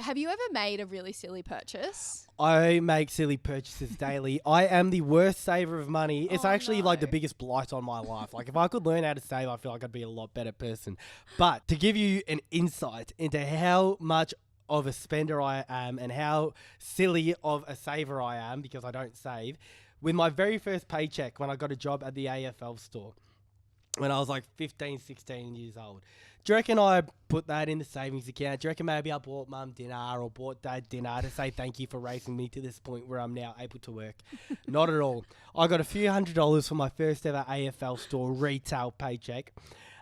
have you ever made a really silly purchase? I make silly purchases daily. I am the worst saver of money. It's actually like the biggest blight on my life. Like if I could learn how to save, I feel like I'd be a lot better person. But to give you an insight into how much of a spender I am and how silly of a saver I am, because I don't save, with my very first paycheck when I got a job at the AFL store, when I was like 15, 16 years old. Do you reckon I put that in the savings account? Do you reckon maybe I bought mum dinner or bought dad dinner to say thank you for raising me to this point where I'm now able to work? Not at all. I got a few $100s for my first ever AFL store retail paycheck.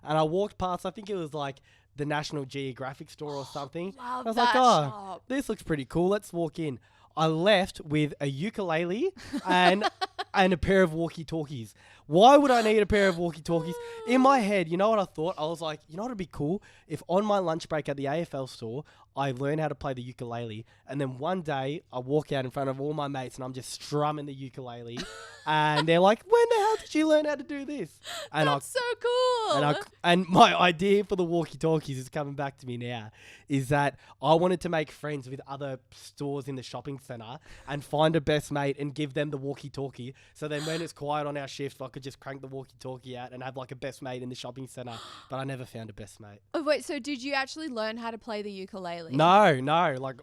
And I walked past, I think it was like the National Geographic store or something. I was like, shop. This looks pretty cool. Let's walk in. I left with a ukulele and a pair of walkie-talkies. Why would I need a pair of walkie-talkies? In my head, you know what I thought? I was like, you know what would be cool? If on my lunch break at the AFL store, I learn how to play the ukulele, and then one day I walk out in front of all my mates and I'm just strumming the ukulele, and they're like, when the hell did you learn how to do this? And That's so cool. And my idea for the walkie-talkies is coming back to me now, is that I wanted to make friends with other stores in the shopping centre and find a best mate and give them the walkie-talkie. So then when it's quiet on our shift, I could just crank the walkie-talkie out and have like a best mate in the shopping centre. But I never found a best mate. Oh, wait, so did you actually learn how to play the ukulele? No. Like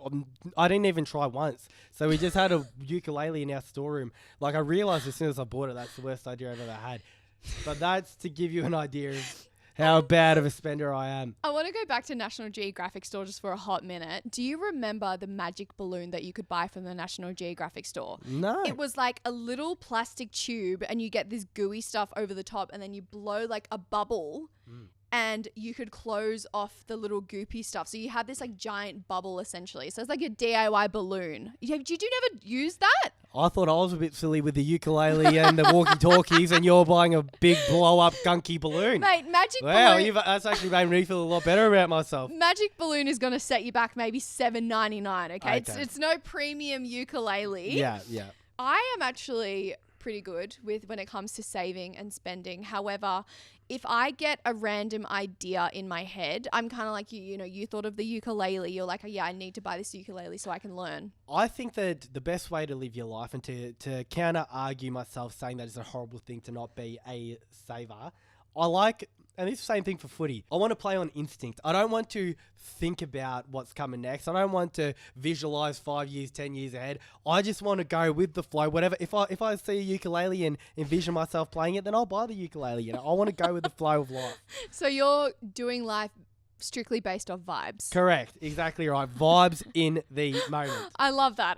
I didn't even try once. So we just had a ukulele in our storeroom. Like I realised as soon as I bought it, that's the worst idea I've ever had. But that's to give you an idea of how bad of a spender I am. I want to go back to National Geographic store just for a hot minute. Do you remember the magic balloon that you could buy from the National Geographic store? No. It was like a little plastic tube and you get this gooey stuff over the top and then you blow like a bubble and you could close off the little goopy stuff. So you have this like giant bubble essentially. So it's like a DIY balloon. Did you never use that? I thought I was a bit silly with the ukulele and the walkie-talkies, and you're buying a big blow-up gunky balloon. Mate, magic wow, balloon. that's actually made me feel a lot better about myself. Magic balloon is going to set you back maybe $7.99. Okay, it's no premium ukulele. Yeah. I am actually pretty good with when it comes to saving and spending. However, if I get a random idea in my head, I'm kind of like you know, you thought of the ukulele. You're like, oh, yeah, I need to buy this ukulele so I can learn. I think that the best way to live your life and to counter-argue myself saying that it's a horrible thing to not be a saver, and it's the same thing for footy. I want to play on instinct. I don't want to think about what's coming next. I don't want to visualize 5 years, 10 years ahead. I just want to go with the flow. Whatever. If I see a ukulele and envision myself playing it, then I'll buy the ukulele. You know, I want to go with the flow of life. So you're doing life strictly based off vibes. Correct. Exactly right. Vibes in the moment. I love that.